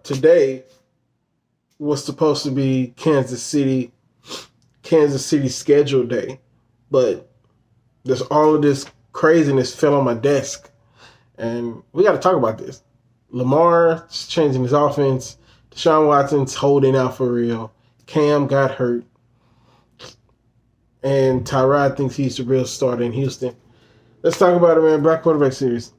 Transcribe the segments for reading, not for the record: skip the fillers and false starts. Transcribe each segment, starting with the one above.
Today was supposed to be Kansas City schedule day, but there's all of this craziness fell on my desk, and we got to talk about this. Lamar's changing his offense. Deshaun Watson's holding out for real. Cam got hurt, and Tyrod thinks he's the real starter in Houston. Let's talk about it, man. Black Quarterback Series.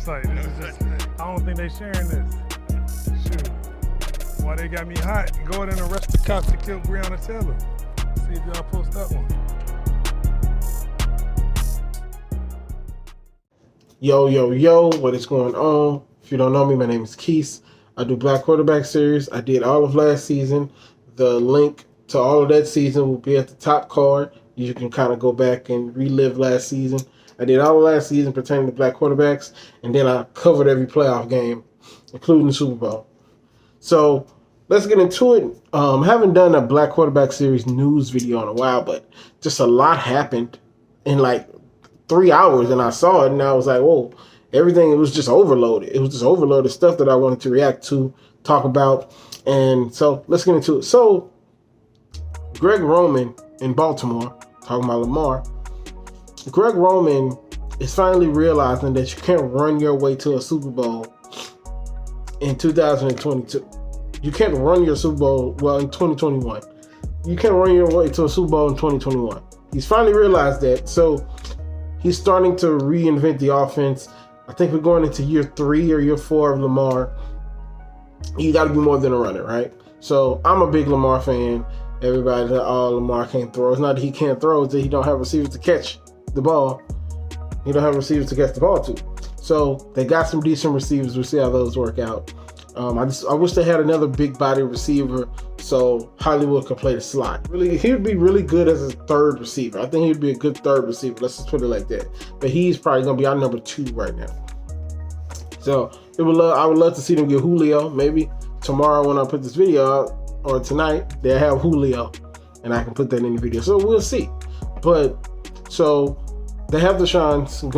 I don't think they sharing this. Shoot. Why they got me hot? Go ahead and arrest the cops that killed Breonna Taylor. See if y'all post that one. Yo, what is going on? If you don't know me, my name is Keith. I do Black Quarterback Series. I did all of last season. The link to all of that season will be at the top card. You can kind of go back and relive last season. I did all of last season pertaining to black quarterbacks, and then I covered every playoff game, including the Super Bowl. So let's get into it. I haven't done a Black Quarterback Series news video in a while, but just a lot happened in like 3 hours, and I saw it, and I was like, whoa, everything, it was just overloaded. It was just overloaded stuff that I wanted to react to, talk about, and so let's get into it. So Greg Roman in Baltimore, talking about Lamar, Greg Roman is finally realizing that you can't run your way to a Super Bowl in 2022. You can't run your Super Bowl, in 2021. You can't run your way to a Super Bowl in 2021. He's finally realized that, so he's starting to reinvent the offense. I think we're going into year 3 or year 4 of Lamar. You got to be more than a runner, right? So I'm a big Lamar fan. Everybody said, Lamar can't throw. It's not that he can't throw, it's that he don't have receivers to catch the ball. He don't have receivers to catch the ball to. So they got some decent receivers. We'll see how those work out. I wish they had another big body receiver so Hollywood could play the slot. Really, he would be really good as a third receiver. I think he'd be a good third receiver. Let's just put it like that. But he's probably gonna be our number 2 right now. So I would love to see them get Julio. Maybe tomorrow when I put this video out, or tonight, they'll have Julio, and I can put that in the video. So we'll see. But so they have Deshaun, we'll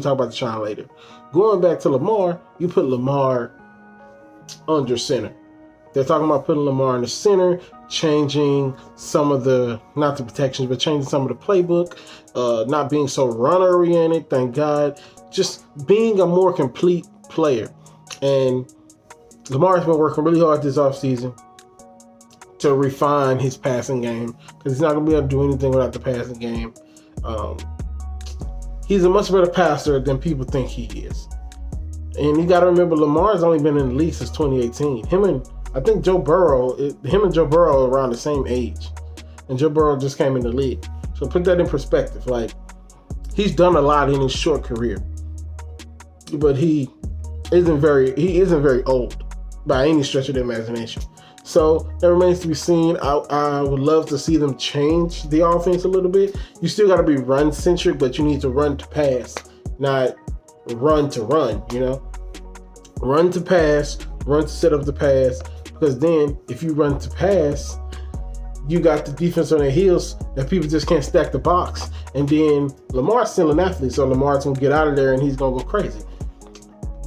talk about Deshaun later. Going back to Lamar, you put Lamar under center. They're talking about putting Lamar in the center, changing some of the, not the protections, but changing some of the playbook, not being so run-oriented, thank God, just being a more complete player. And Lamar's been working really hard this offseason to refine his passing game, because he's not going to be able to do anything without the passing game. He's a much better passer than people think he is. And you got to remember, Lamar's only been in the league since 2018. Him and Joe Burrow are around the same age. And Joe Burrow just came in the league. So put that in perspective. Like, he's done a lot in his short career. But he isn't very old by any stretch of the imagination. So that remains to be seen. I would love to see them change the offense a little bit. You still got to be run-centric, but you need to run to pass, not run to run, you know? Run to pass, run to set up the pass, because then if you run to pass, you got the defense on their heels that people just can't stack the box. And then Lamar's still an athlete, so Lamar's going to get out of there and he's going to go crazy.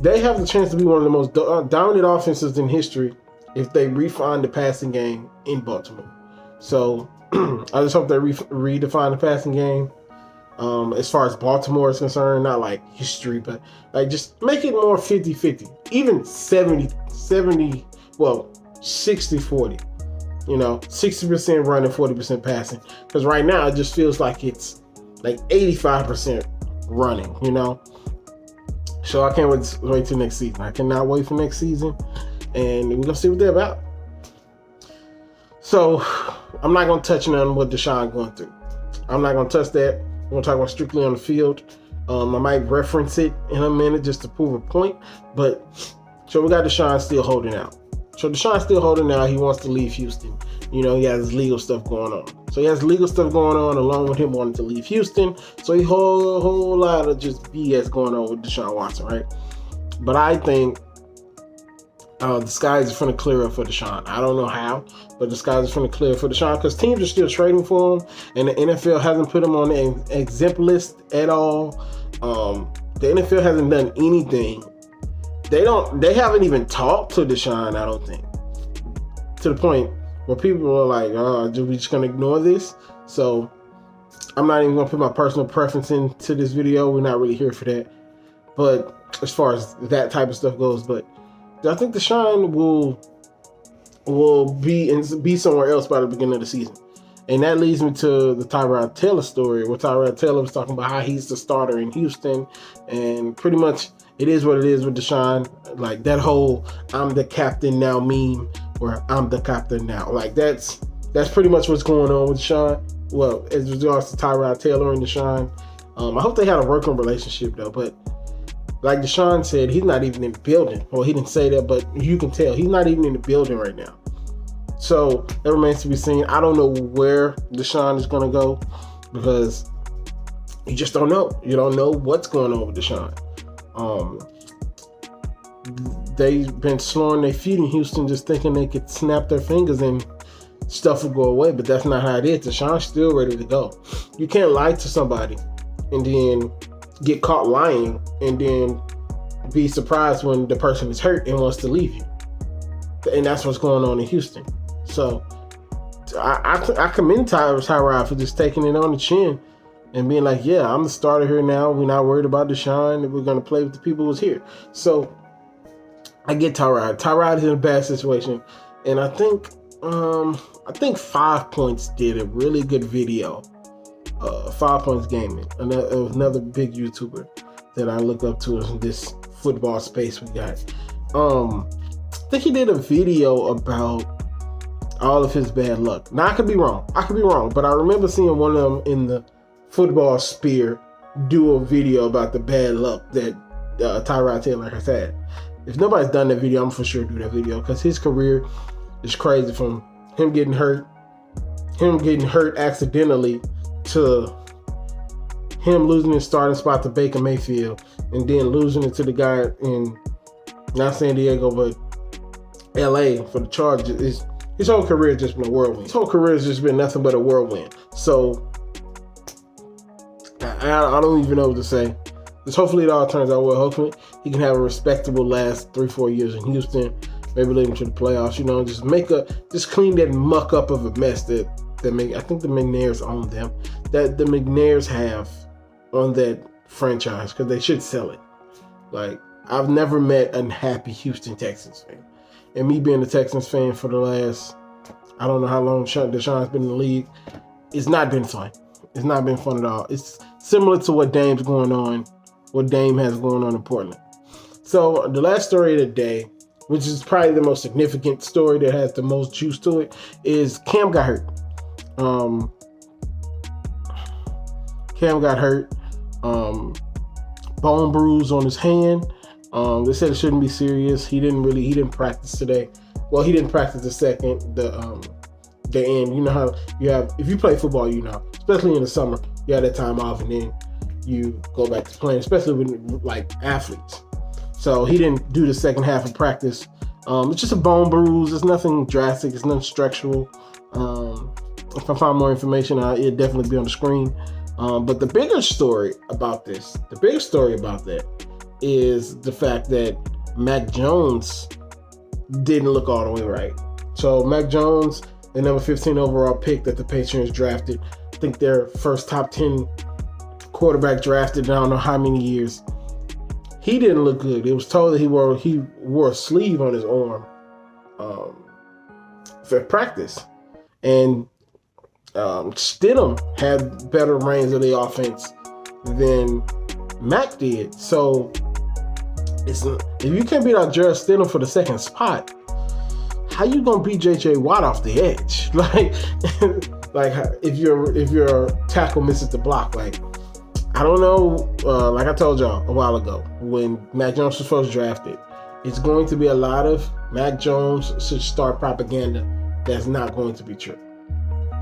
They have the chance to be one of the most dominant offenses in history if they refine the passing game in Baltimore. So I just hope they redefine the passing game as far as Baltimore is concerned, not like history, but like just make it more 50-50, even 60-40, you know, 60% running, 40% passing. Because right now it just feels like it's like 85% running, you know. So I can't wait till next season. I cannot wait for next season. And we're going to see what they're about. So I'm not going to touch on what Deshaun going through. I'm not going to touch that. We're going to talk about strictly on the field. I might reference it in a minute just to prove a point. But so we got Deshaun still holding out. So Deshaun's still holding out. He wants to leave Houston. You know, he has legal stuff going on. So he has legal stuff going on along with him wanting to leave Houston. So he whole lot of just BS going on with Deshaun Watson, right? But I think the skies are finna clear up for Deshaun. I don't know how, but the skies are finna clear for Deshaun because teams are still trading for him, and the NFL hasn't put him on the exempt list at all. The NFL hasn't done anything. They haven't even talked to Deshaun, I don't think. To the point where people are like, are we just gonna ignore this? So I'm not even gonna put my personal preference into this video. We're not really here for that. But as far as that type of stuff goes, but I think Deshaun will be somewhere else by the beginning of the season. And that leads me to the Tyrod Taylor story, where Tyrod Taylor was talking about how he's the starter in Houston, and pretty much it is what it is with Deshaun. Like that whole "I'm the captain now" meme, where I'm the captain now. Like that's pretty much what's going on with Deshaun. Well, as regards to Tyrod Taylor and Deshaun, I hope they had a working relationship though. But like Deshaun said, he's not even in the building. Well, he didn't say that, but you can tell he's not even in the building right now. So that remains to be seen. I don't know where Deshaun is going to go because you just don't know. You don't know what's going on with Deshaun. They've been slowing their feet in Houston, just thinking they could snap their fingers and stuff will go away. But that's not how it is. Deshaun's still ready to go. You can't lie to somebody and then get caught lying and then be surprised when the person is hurt and wants to leave you. And that's what's going on in Houston. So I commend Tyrod for just taking it on the chin and being like, yeah, I'm the starter here now. We're not worried about Deshaun. We're going to play with the people who's here. So I get Tyrod. Tyrod is in a bad situation. And I think 5 Points did a really good video. 5 Points Gaming, another big YouTuber that I look up to in this football space we got. I think he did a video about all of his bad luck. Now I could be wrong, but I remember seeing one of them in the football sphere do a video about the bad luck that Tyrod Taylor has had. If nobody's done that video, I'm for sure do that video because his career is crazy, from him getting hurt accidentally to him losing his starting spot to Baker Mayfield and then losing it to the guy in not San Diego but LA for the Chargers. His whole career has just been a whirlwind. His whole career has just been nothing but a whirlwind. So I don't even know what to say. Just hopefully it all turns out well. Hopefully he can have a respectable last 3-4 years in Houston. Maybe lead him to the playoffs. You know, just clean that muck up of a mess that I think the McNairs own them. That the McNairs have on that franchise, because they should sell it. Like, I've never met a happy Houston Texans fan. And me being a Texans fan for the last, I don't know how long Deshaun's been in the league, it's not been fun. It's not been fun at all. It's similar to what Dame has going on in Portland. So the last story of the day, which is probably the most significant story that has the most juice to it, is Cam got hurt. Cam got hurt. Bone bruise on his hand. They said it shouldn't be serious. He didn't practice today. Well, he didn't practice the end. You know how you have, if you play football, you know, especially in the summer, you have that time off and then you go back to playing, especially with like athletes. So he didn't do the second half of practice. It's just a bone bruise. It's nothing drastic. It's nothing structural. If I find more information, it'll definitely be on the screen. But the bigger story about that is the fact that Mac Jones didn't look all the way right. So Mac Jones, the number 15 overall pick that the Patriots drafted, I think their first top 10 quarterback drafted in I don't know how many years. He didn't look good. It was told that he wore a sleeve on his arm for practice. And Stidham had better reins of the offense than Mac did. So if you can't beat out Jared Stidham for the second spot, how you gonna beat J.J. Watt off the edge? Like, like if your tackle misses the block, like, I don't know. Like I told y'all a while ago, when Mac Jones was first drafted, it's going to be a lot of Mac Jones should start propaganda that's not going to be true.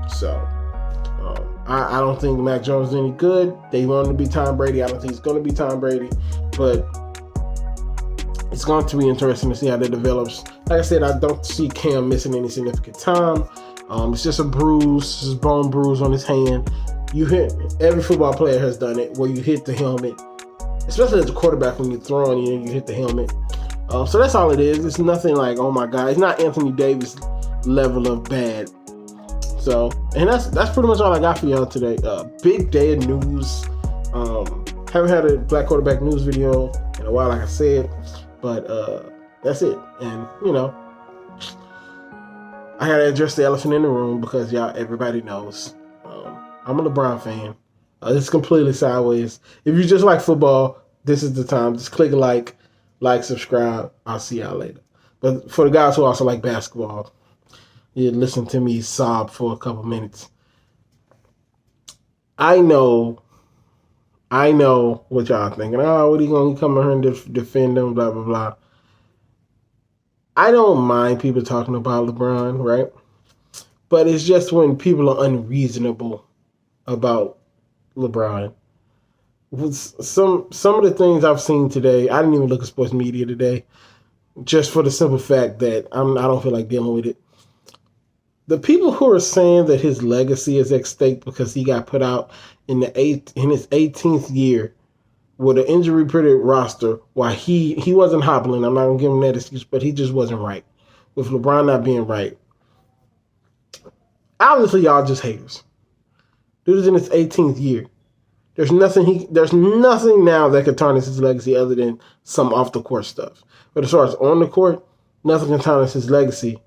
So I don't think Mac Jones is any good. They want him to be Tom Brady. I don't think he's going to be Tom Brady, but it's going to be interesting to see how that develops. Like I said, I don't see Cam missing any significant time. It's just a bruise, just a bone bruise on his hand. You hit, every football player has done it, where you hit the helmet, especially as a quarterback when you're throwing, you hit the helmet. So that's all it is. It's nothing like, oh my God, it's not Anthony Davis level of bad. So, and that's pretty much all I got for y'all today. Big day of news. Haven't had a Black Quarterback news video in a while, like I said, but that's it. And I gotta address the elephant in the room because everybody knows I'm a LeBron fan. It's completely sideways. If you just like football, this is the time. Just click like, subscribe. I'll see y'all later. But for the guys who also like basketball, you listen to me sob for a couple minutes. I know what y'all thinking. Oh, what are you going to come here and defend them, blah, blah, blah. I don't mind people talking about LeBron, right? But it's just when people are unreasonable about LeBron. Some of the things I've seen today, I didn't even look at sports media today, just for the simple fact that I don't feel like dealing with it. The people who are saying that his legacy is at stake because he got put out in his 18th year with an injury-riddled roster, while he wasn't hobbling. I'm not gonna give him that excuse, but he just wasn't right. With LeBron not being right, obviously y'all just haters. Dude is in his 18th year. There's nothing now that could tarnish his legacy other than some off the court stuff. But as far as on the court, nothing can tarnish his legacy.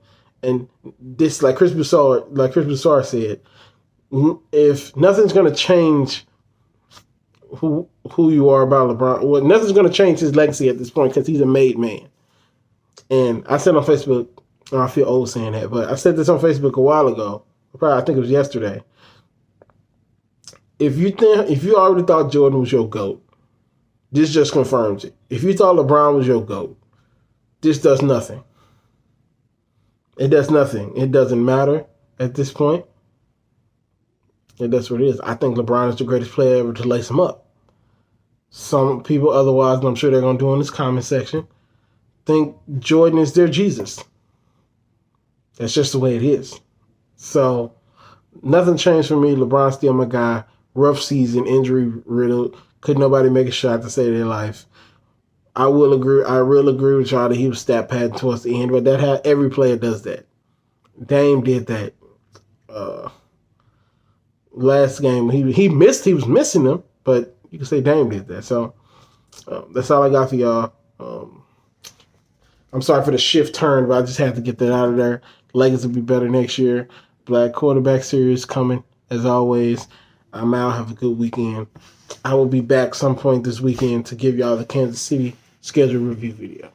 And this, like Chris Broussard said, if nothing's going to change who you are about LeBron, well, nothing's going to change his legacy at this point because he's a made man. And I said on Facebook, I feel old saying that, but I said this on Facebook a while ago. I think it was yesterday. If you already thought Jordan was your GOAT, this just confirms it. If you thought LeBron was your GOAT, this does nothing. It does nothing. It doesn't matter at this point. And that's what it is. I think LeBron is the greatest player ever to lace him up. Some people otherwise, and I'm sure they're going to do in this comment section, think Jordan is their Jesus. That's just the way it is. So nothing changed for me. LeBron's still my guy. Rough season, injury riddled. Could nobody make a shot to save their life. I will agree with y'all that he was stat padding towards the end, but every player does that. Dame did that. Last game he was missing them, but you can say Dame did that. So that's all I got for y'all. I'm sorry for the shift turn, but I just had to get that out of there. Lakers will be better next year. Black Quarterback Series coming as always. I'm out. Have a good weekend. I will be back some point this weekend to give y'all the Kansas City schedule review video.